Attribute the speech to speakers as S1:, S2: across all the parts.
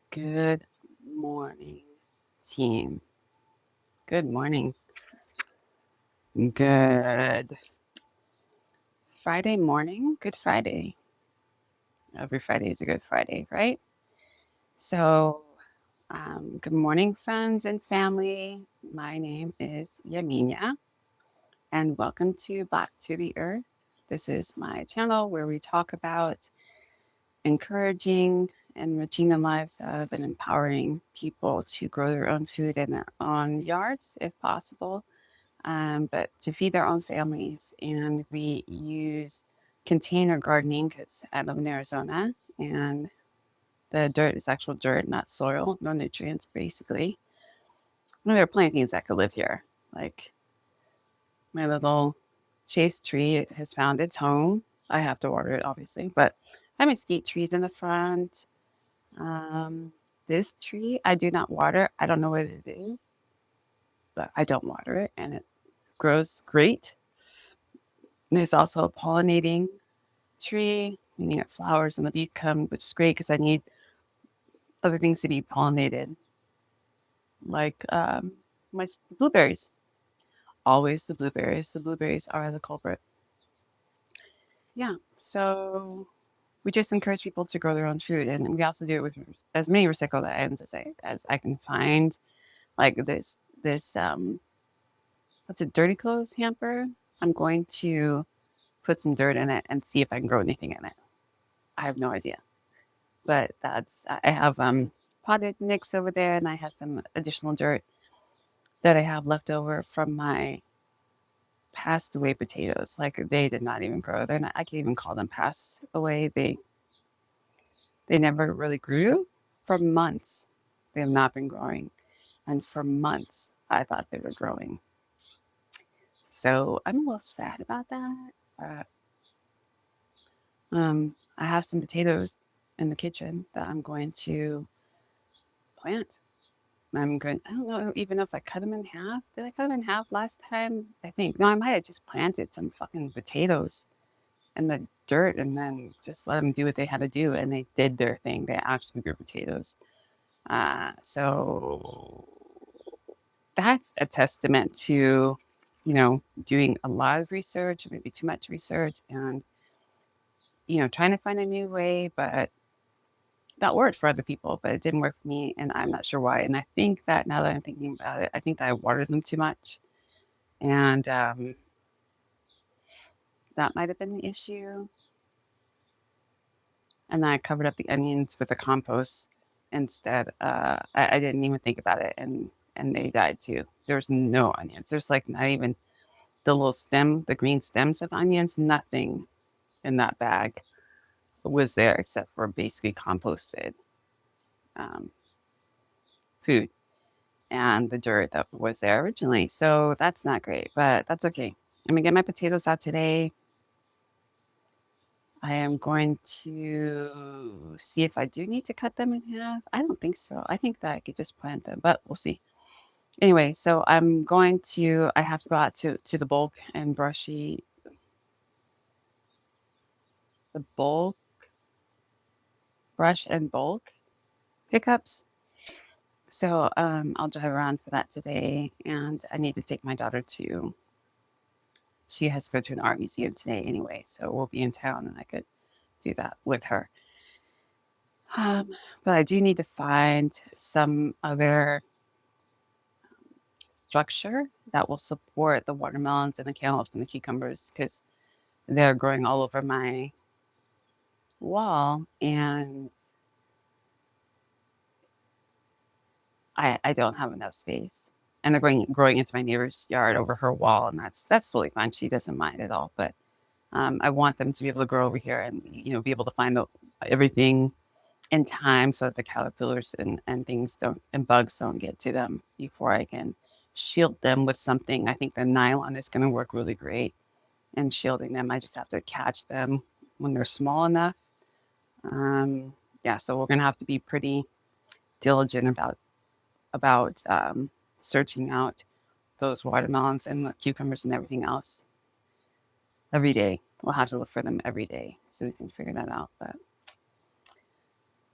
S1: Good morning, team. Good morning. Good Friday morning. Good Friday. Every Friday is a good Friday, right? So, good morning, friends and family. My name is Yaminha, and welcome to Back to the Earth. This is my channel where we talk about encouraging, enriching the lives of, and empowering people to grow their own food in their own yards, if possible, but to feed their own families. And we use container gardening because I live in Arizona and the dirt is actual dirt, not soil, no nutrients, basically. Well, there are plenty of things that could live here. Like my little chase tree has found its home. I have to water it, obviously, but I have mesquite trees in the front. Um, this tree, I do not water. I don't know what it is, but I don't water it and it grows great. There's also a pollinating tree, meaning it flowers and the bees come, which is great because I need other things to be pollinated, like blueberries. Always the blueberries. The blueberries are the culprit. Yeah. So we just encourage people to grow their own food, and we also do it with as many recycled items as I can find. Like this what's a dirty clothes hamper? I'm going to put some dirt in it and see if I can grow anything in it. I have no idea. But I have potted mix over there, and I have some additional dirt that I have left over from my passed away potatoes. Like they did not even grow. They're not. I can't even call them passed away. They never really grew for months. They have not been growing, and for months I thought they were growing. So I'm a little sad about that. I have some potatoes in the kitchen that I'm going to plant. I don't know even if I cut them in half. Did I cut them in half last time? I think. No, I might have just planted some fucking potatoes in the dirt and then just let them do what they had to do. And they did their thing. They actually grew potatoes. So that's a testament to, doing a lot of research, maybe too much research, and, trying to find a new way, but that worked for other people, but it didn't work for me, and I'm not sure why. And I think that now that I'm thinking about it, I think that I watered them too much, and that might have been the issue. And then I covered up the onions with the compost instead. I didn't even think about it, and they died too. There's no onions. There's like not even the little stem, the green stems of onions. Nothing in that bag was there except for basically composted um, food and the dirt that was there originally. So that's not great, but that's okay. I'm gonna get my potatoes out today. I am going to see if I do need to cut them in half. I don't think so. I think that I could just plant them, but we'll see. Anyway, so I have to go out to the bulk and the bulk, brush and bulk pickups. So I'll drive around for that today, and I need to take my daughter to. She has to go to an art museum today anyway, so we'll be in town, and I could do that with her. Um, but I do need to find some other structure that will support the watermelons and the cantaloupes and the cucumbers because they're growing all over my wall, and I don't have enough space. And they're growing into my neighbor's yard over her wall, and that's totally fine. She doesn't mind at all. But I want them to be able to grow over here and be able to find everything in time so that the caterpillars and things don't and bugs don't get to them before I can shield them with something. I think the nylon is going to work really great in shielding them. I just have to catch them when they're small enough. Yeah, so we're going to have to be pretty diligent about searching out those watermelons and the cucumbers and everything else every day. We'll have to look for them every day so we can figure that out. But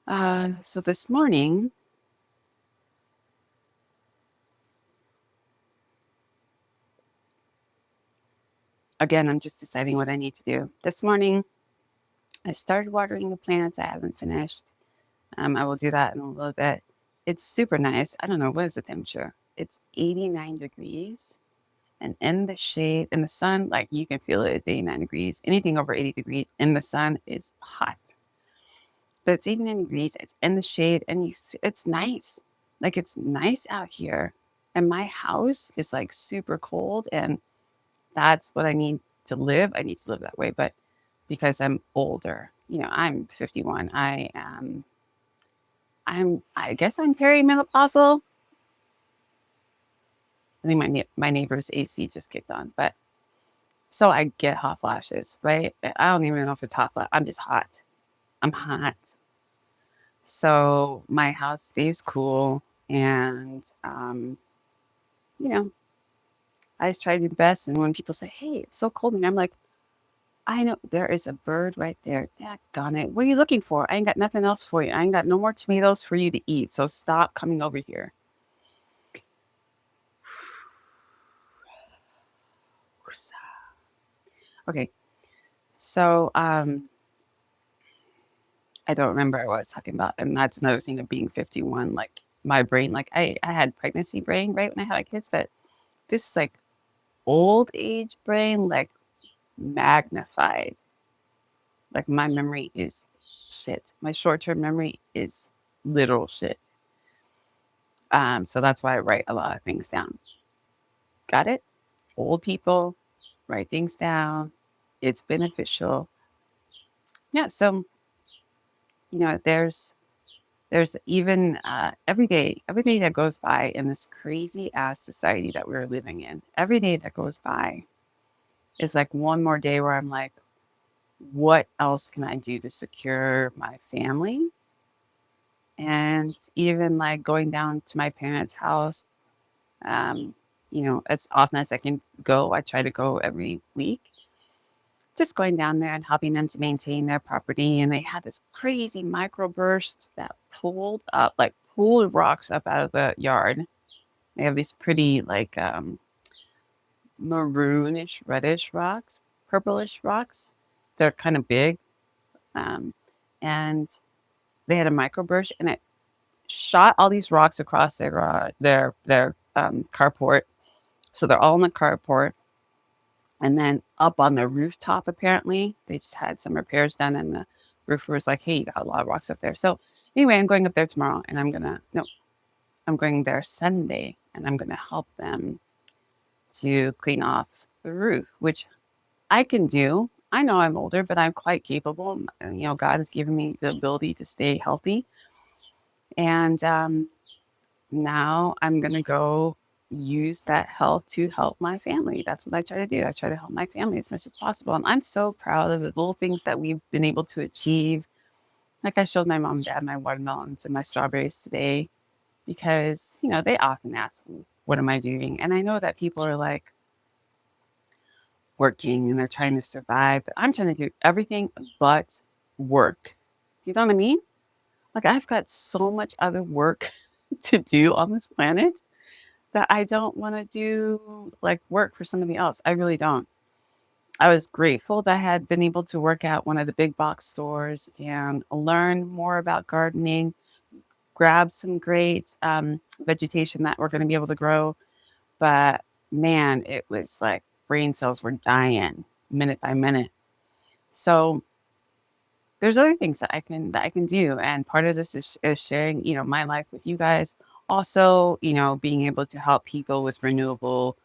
S1: So this morning, again, I'm just deciding what I need to do. This morning, I started watering the plants. I haven't finished. I will do that in a little bit. It's super nice. I don't know, what is the temperature? It's 89 degrees. And in the shade, in the sun, like you can feel it. It's 89 degrees. Anything over 80 degrees in the sun is hot. But it's 89 degrees. It's in the shade, and it's nice. Like it's nice out here. And my house is like super cold, and that's what I need to live. I need to live that way. But because I'm older, I'm 51. I guess I'm perimenopausal. I think my neighbor's AC just kicked on, but so I get hot flashes, right? I don't even know if it's hot flash. I'm just hot. I'm hot. So my house stays cool, and you know, I just try to do the best. And when people say, "Hey, it's so cold," and I'm like, I know there is a bird right there. Daggone it. What are you looking for? I ain't got nothing else for you. I ain't got no more tomatoes for you to eat. So stop coming over here. Okay. So I don't remember what I was talking about. And that's another thing of being 51. Like my brain, like I had pregnancy brain, right, when I had my kids, but this is like old age brain, like magnified. Like my memory is shit. My short-term memory is literal shit. So that's why I write a lot of things down. Got it? Old people write things down. It's beneficial. Yeah. So, there's even every day that goes by in this crazy ass society that we're living in, every day that goes by is like one more day where I'm like, what else can I do to secure my family? And even like going down to my parents' house, um, as often as I can go, I try to go every week. Just going down there and helping them to maintain their property. And they had this crazy microburst that pulled rocks up out of the yard. They have these pretty like maroonish, reddish rocks, purplish rocks. They're kind of big. Um, and they had a microburst, and it shot all these rocks across their carport. So they're all in the carport. And then up on the rooftop, apparently, they just had some repairs done, and the roofer was like, "Hey, you got a lot of rocks up there." So anyway, I'm going up there tomorrow, and I'm going there Sunday, and I'm gonna help them to clean off the roof, which I can do. I know I'm older, but I'm quite capable. And, God has given me the ability to stay healthy. And now I'm going to go use that health to help my family. That's what I try to do. I try to help my family as much as possible. And I'm so proud of the little things that we've been able to achieve. Like I showed my mom and dad my watermelons and my strawberries today because, they often ask, what am I doing? And I know that people are like, working and they're trying to survive. But I'm trying to do everything but work. You know what I mean? Like I've got so much other work to do on this planet that I don't want to do like work for somebody else. I really don't. I was grateful that I had been able to work at one of the big box stores and learn more about gardening, grab some great vegetation that we're going to be able to grow. But man, it was like brain cells were dying minute by minute. So there's other things that I can do, and part of this is sharing, my life with you guys. Also, being able to help people with renewable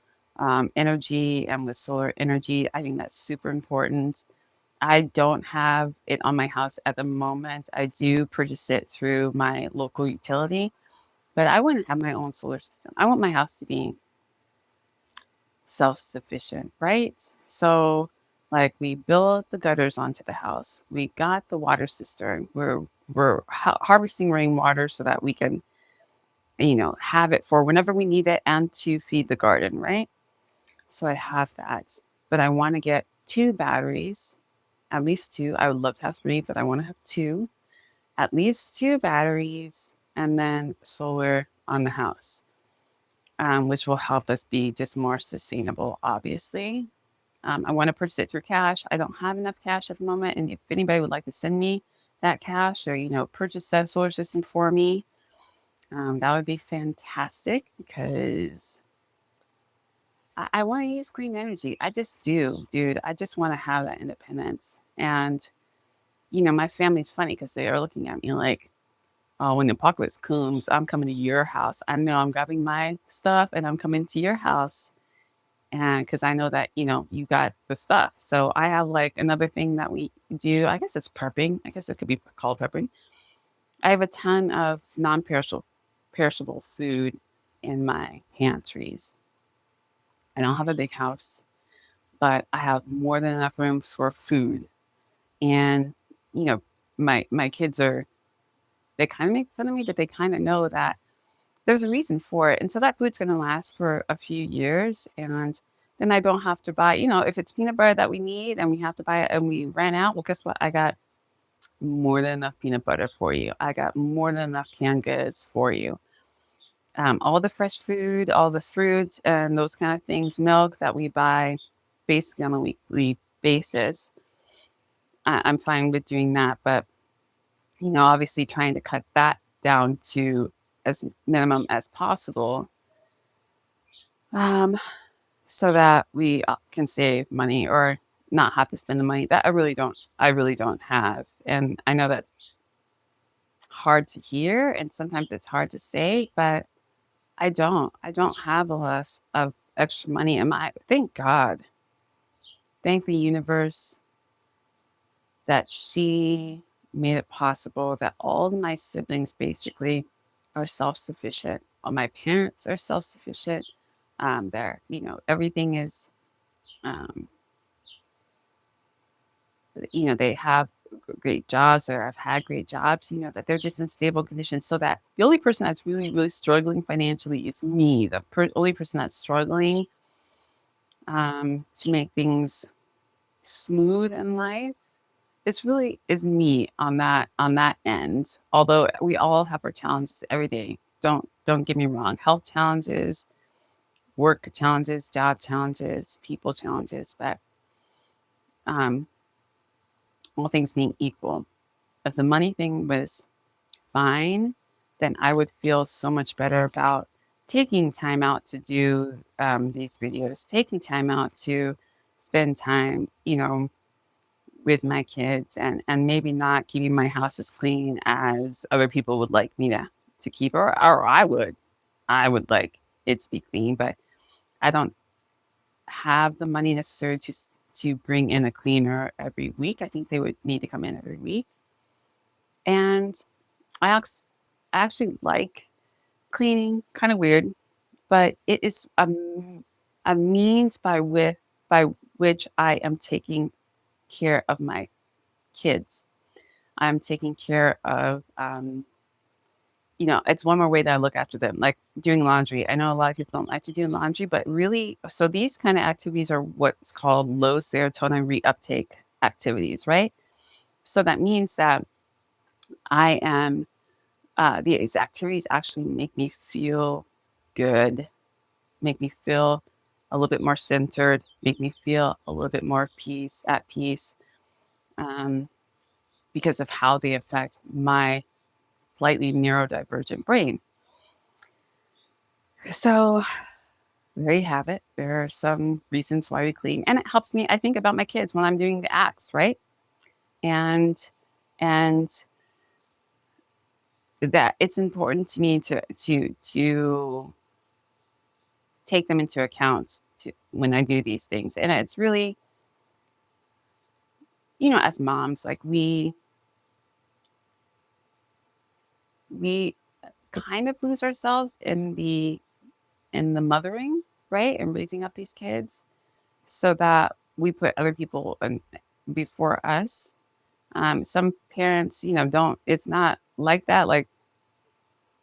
S1: energy and with solar energy. I think that's super important. I don't have it on my house at the moment. I do purchase it through my local utility, but I want to have my own solar system. I want my house to be self-sufficient, right? So, like, we built the gutters onto the house. We got the water cistern. We're harvesting rainwater so that we can, have it for whenever we need it and to feed the garden, right? So I have that, but I want to get two batteries, at least two. I would love to have three, but I want to have two. at least 2 batteries and then solar on the house, which will help us be just more sustainable, obviously. I want to purchase it through cash. I don't have enough cash at the moment. And if anybody would like to send me that cash or, purchase that solar system for me, that would be fantastic because I want to use clean energy. I just do, dude. I just want to have that independence. And, my family's funny because they are looking at me like, oh, when the apocalypse comes, I'm coming to your house. I know I'm grabbing my stuff and I'm coming to your house. And because I know that, you got the stuff. So I have like another thing that we do. I guess it's prepping. I guess it could be called prepping. I have a ton of perishable food in my pantries. I don't have a big house, but I have more than enough room for food. And, you know, my kids they kind of make fun of me, but they kind of know that there's a reason for it. And so that food's going to last for a few years. And then I don't have to buy, if it's peanut butter that we need and we have to buy it and we ran out, well, guess what? I got more than enough peanut butter for you. I got more than enough canned goods for you. All the fresh food, all the fruits and those kind of things, milk that we buy basically on a weekly basis. I'm fine with doing that. But, obviously trying to cut that down to as minimum as possible. Um, so that we can save money or not have to spend the money that I really don't have. And I know that's hard to hear and sometimes it's hard to say, but I don't have a lot of extra money. And thank God, thank the universe that she made it possible that all of my siblings basically are self-sufficient. All my parents are self-sufficient. Everything is, um, they have great jobs or have had great jobs, that they're just in stable conditions. So that the only person that's really, really struggling financially is me. The only person that's struggling to make things smooth in life is me on that end. Although we all have our challenges every day. Don't get me wrong. Health challenges, work challenges, job challenges, people challenges, but um, all things being equal, if the money thing was fine, then I would feel so much better about taking time out to do these videos, taking time out to spend time, with my kids and maybe not keeping my house as clean as other people would like me to keep or I would like it to be clean, but I don't have the money necessary to bring in a cleaner every week. I think they would need to come in every week. And I actually like cleaning, kind of weird, but it is a means by which I am taking care of my kids. I'm taking care of, it's one more way that I look after them, like doing laundry. I know a lot of people don't like to do laundry, but really, so these kind of activities are what's called low serotonin reuptake activities, right? So that means that I am, these activities actually make me feel good, make me feel a little bit more centered, make me feel a little bit more at peace, um, because of how they affect my slightly neurodivergent brain. So there you have it. There are some reasons why we clean, and it helps me. I think about my kids when I'm doing the acts, right? And and that it's important to me to take them into account when I do these things. And it's really, as moms, like we kind of lose ourselves in the mothering, right? And raising up these kids so that we put other people before us. Some parents, don't, it's not like that. Like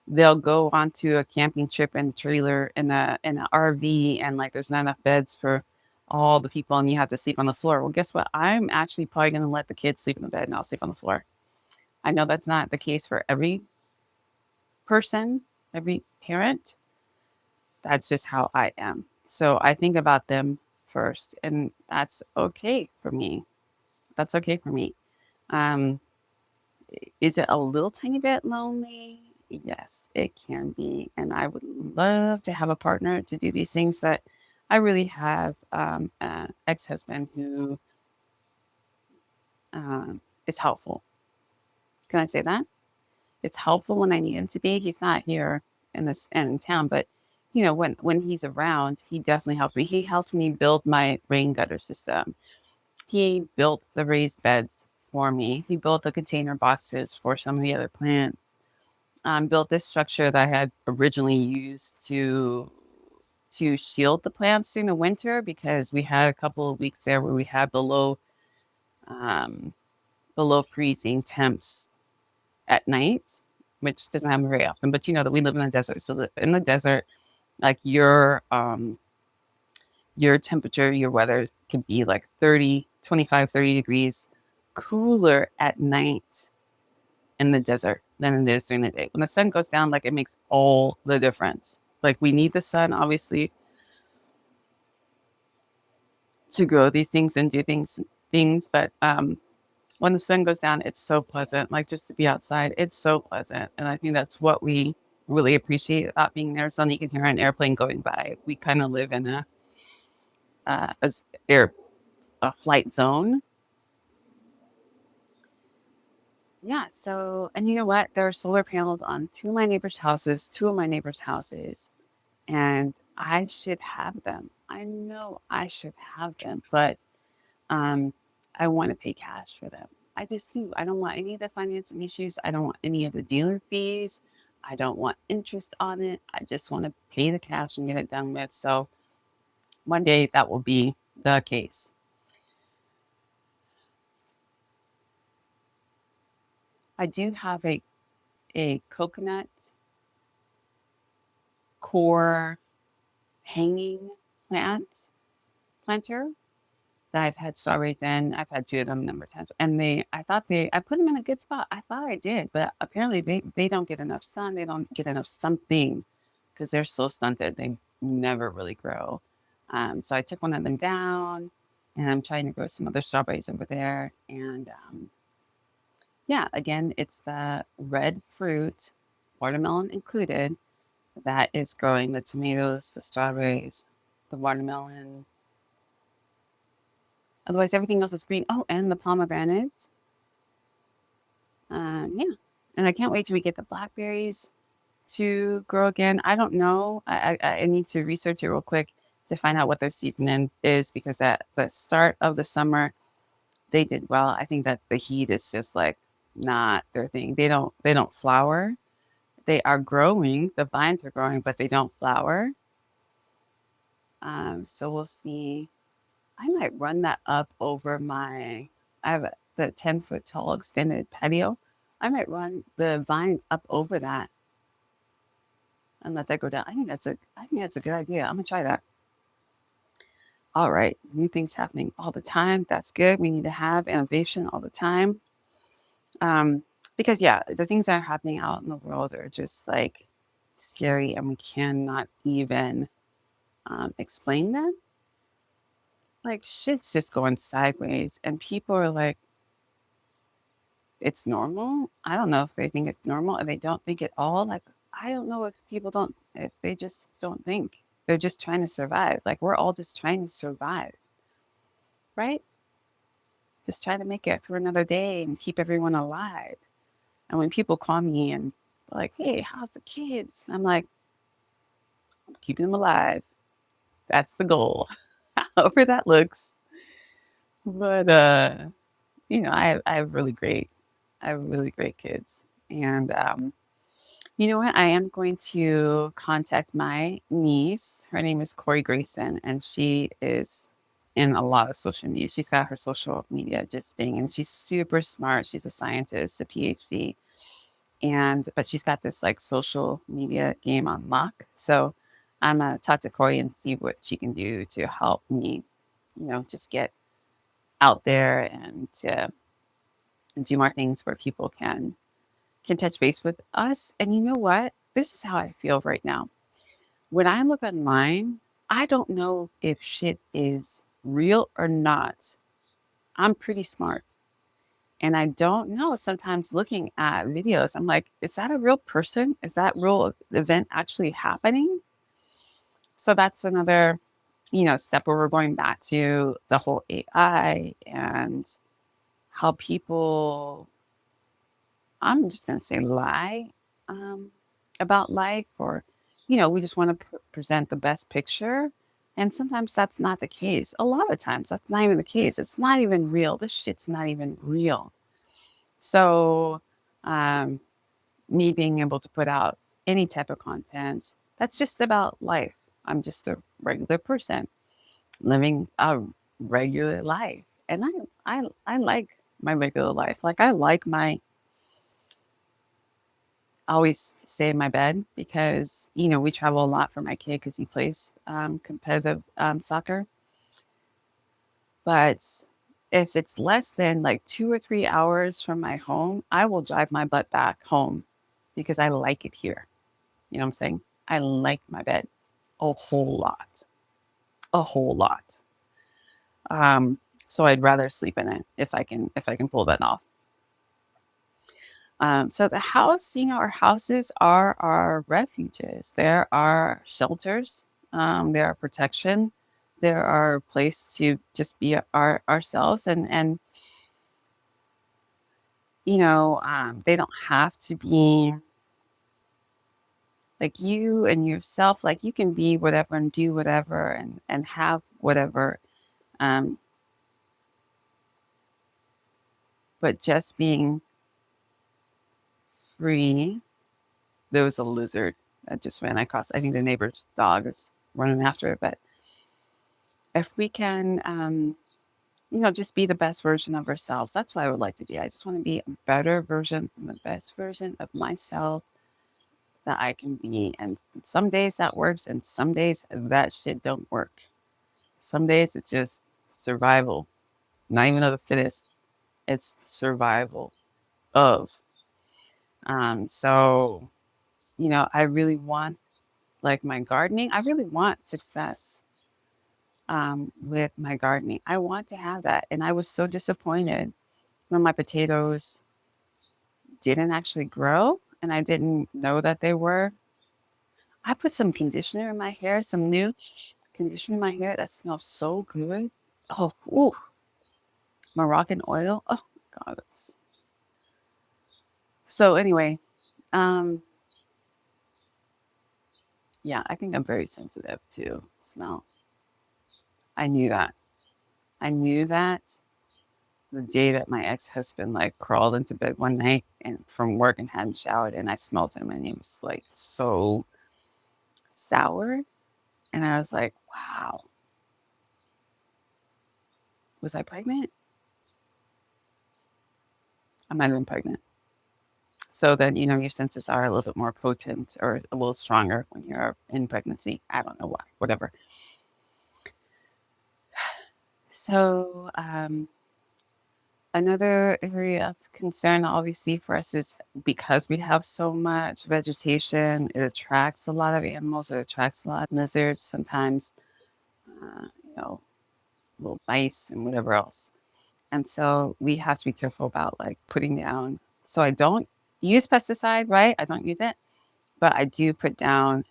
S1: they'll go onto a camping trip and trailer in a RV and like there's not enough beds for all the people and you have to sleep on the floor. Well, guess what? I'm actually probably going to let the kids sleep in the bed and I'll sleep on the floor. I know that's not the case for every person, every parent. That's just how I am. So I think about them first, and that's okay for me. That's okay for me. Um, is it a little tiny bit lonely? Yes, it can be. And I would love to have a partner to do these things, but I really have an ex husband who is helpful. Can I say that? It's helpful when I need him to be. He's not here in town, but when he's around, he definitely helped me. He helped me build my rain gutter system. He built the raised beds for me. He built the container boxes for some of the other plants. Built this structure that I had originally used to shield the plants during the winter because we had a couple of weeks there where we had um, below freezing temps at night, which doesn't happen very often. But you know that we live in the desert, so in the desert, like your temperature, your weather can be like 30, 25, 30 degrees cooler at night in the desert than it is during the day. When the sun goes down, like it makes all the difference. Like we need the sun, obviously, to grow these things and do things. But when the sun goes down, it's so pleasant. Like just to be outside, it's so pleasant. And I think that's what we really appreciate about being there. So you can hear an airplane going by. We kind of live in uh, a, s- air, a flight zone. Yeah. So, and you know what? There are solar panels on two of my neighbors' houses, two of my neighbors' houses, and I should have them. I know I should have them, but um, I want to pay cash for them. I just do. I don't want any of the financing issues. I don't want any of the dealer fees. I don't want interest on it. I just want to pay the cash and get it done with. So one day that will be the case. I do have a coconut core hanging planter that I've had strawberries in. I've had two of them a number of times, and I put them in a good spot. I thought I did, but apparently they don't get enough sun. They don't get enough something because they're so stunted. They never really grow. So I took one of them down, and I'm trying to grow some other strawberries over there. And yeah, again, it's the red fruit, watermelon included, that is growing the tomatoes, the strawberries, the watermelon. Otherwise, everything else is green. Oh, and the pomegranates. Yeah, and I can't wait till we get the blackberries to grow again. I don't know. I need to research it real quick to find out what their season is because at the start of the summer they did well. I think that the heat is just like not their thing. They don't flower. They are growing. The vines are growing, but they don't flower. So we'll see. I might run that up over my. I have the 10-foot tall extended patio. I might run the vines up over that and let that go down. I think that's a good idea. I'm gonna try that. All right, new things happening all the time. That's good. We need to have innovation all the time. Um, because yeah, the things that are happening out in the world are just like scary, and we cannot even explain them. Like shit's just going sideways, and people are like, "It's normal." I don't know if they think it's normal, and they don't think at all. Like I don't know if they just don't think. They're just trying to survive. Like we're all just trying to survive, right? Just trying to make it through another day and keep everyone alive. And when people call me and like, "Hey, how's the kids?" I'm like, "I'm keeping them alive. That's the goal." However that looks. But I have really great kids. And you know what? I am going to contact my niece. Her name is Corey Grayson, and she is in a lot of social media. She's got her social media just being, and she's super smart. She's a scientist, a PhD, and but she's got this like social media game on lock. So I'm gonna talk to Corey and see what she can do to help me, just get out there and to and do more things where people can touch base with us. And you know what? This is how I feel right now. When I look online, I don't know if shit is real or not. I'm pretty smart. And I don't know. Sometimes looking at videos, I'm like, is that a real person? Is that real event actually happening? So that's another, step where we're going back to the whole AI and how people, I'm just going to say lie um, about life, or, we just want to present the best picture. And sometimes that's not the case. A lot of times that's not even the case. It's not even real. This shit's not even real. So, um, me being able to put out any type of content that's just about life. I'm just a regular person living a regular life, and I like my regular life. Like I like my I always stay in my bed because we travel a lot for my kid because he plays competitive soccer. But if it's less than like 2 or 3 hours from my home, I will drive my butt back home because I like it here. You know what I'm saying? I like my bed a whole lot, a whole lot. Um, so I'd rather sleep in it if I can pull that off. So the house, our houses are our refuges. There are shelters. There are protection. There are a place to just be ourselves, and they don't have to be like you and yourself. Like you can be whatever and do whatever and have whatever. Um, but just being free. There was a lizard that just ran across. I think the neighbor's dog is running after it. But if we can, just be the best version of ourselves, that's what I would like to be. I just want to be a better version, the best version of myself that I can be. And some days that works, and some days that shit don't work. Some days it's just survival, not even of the fittest. It's survival of. So, I really want like my gardening. I really want success with my gardening. I want to have that. And I was so disappointed when my potatoes didn't actually grow and I didn't know that they were. I put some conditioner in my hair, some new conditioner in my hair that smells so good. Oh, ooh, Moroccan oil. Oh, God. So, anyway, um, yeah, I think I'm very sensitive to smell. I knew that. I knew that the day that my ex-husband like crawled into bed one night and from work and hadn't showered and I smelled him and he was like so sour. And I was like, wow, was I pregnant? I might have been pregnant. So then, your senses are a little bit more potent or a little stronger when you're in pregnancy. I don't know why, whatever. So, another area of concern, obviously, for us is because we have so much vegetation, it attracts a lot of animals, it attracts a lot of lizards, sometimes, uh, you know, little mice and whatever else. And so we have to be careful about like putting down. So I don't use pesticide, right? I don't use it, but I do put down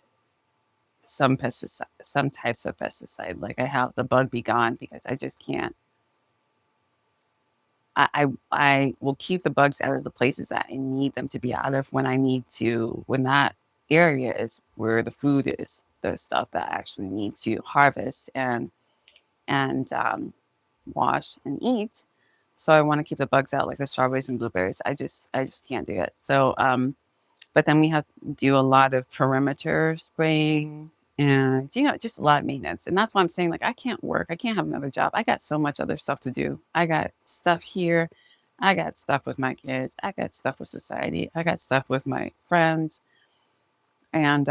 S1: some pesticide, some types of pesticide. Like I have the bug be gone because I just can't I will keep the bugs out of the places that I need them to be out of when I need to, when that area is where the food is, the stuff that I actually need to harvest and wash and eat. So I want to keep the bugs out, like the strawberries and blueberries. I just can't do it. So but then we have to do a lot of perimeter spraying and, just a lot of maintenance. And that's why I'm saying, like, I can't work. I can't have another job. I got so much other stuff to do. I got stuff here. I got stuff with my kids. I got stuff with society. I got stuff with my friends. And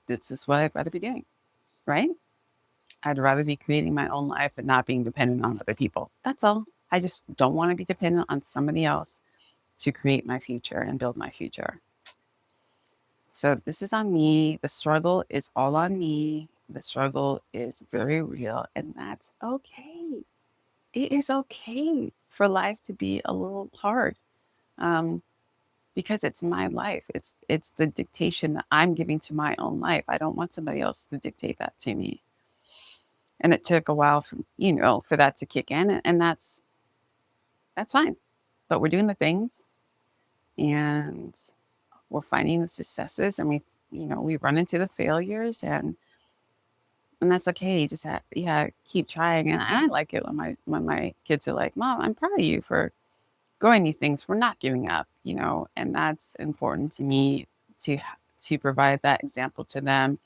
S1: this is what I'd rather be doing, right? I'd rather be creating my own life and not being dependent on other people. That's all. I just don't want to be dependent on somebody else to create my future and build my future. So this is on me. The struggle is all on me. The struggle is very real, and that's okay. It is okay for life to be a little hard, um, because it's my life. It's the dictation that I'm giving to my own life. I don't want somebody else to dictate that to me. And it took a while for for that to kick in, and that's fine. But we're doing the things, and we're finding the successes, and we run into the failures, and that's okay. You just keep trying. And I like it when my kids are like, "Mom, I'm proud of you for growing these things. We're not giving up," and that's important to me to to provide that example to them,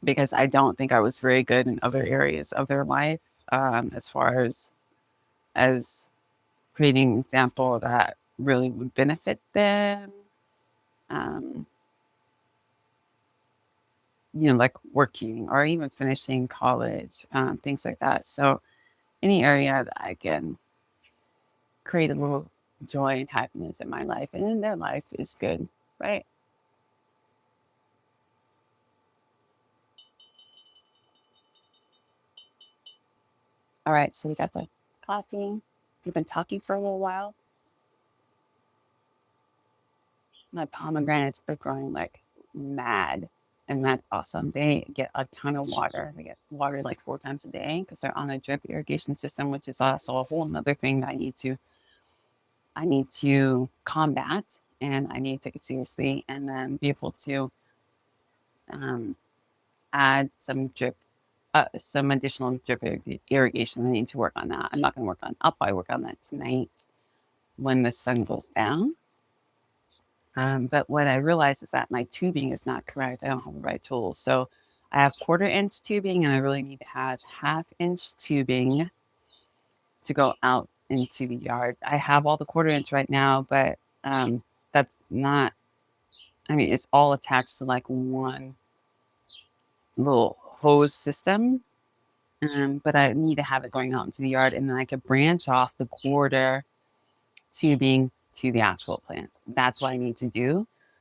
S1: because I don't think I was very good in other areas of their life, as far as creating an example that really would benefit them. Um, like working or even finishing college, things like that. So any area that I can create a little joy and happiness in my life and in their life is good, right? All right, so we got the coffee. We've been talking for a little while. My pomegranates are growing like mad, and that's awesome. They get a ton of water. They get water like 4 times a day because they're on a drip irrigation system, which is also a whole another thing that I need to combat, and I need to take it seriously, and then be able to um, add some additional drip irrigation. I need to work on that. I'm not going to work on. I'll probably work on that tonight when the sun goes down. But what I realized is that my tubing is not correct. I don't have the right tools. So I have 1/4 inch tubing, and I really need to have 1/2 inch tubing to go out into the yard. I have all the 1/4 inch right now, but that's not. I mean, it's all attached to like one little hose system. But I need to have it going out into the yard, and then I could branch off the quarter tubing to the actual plant. That's what I need to do.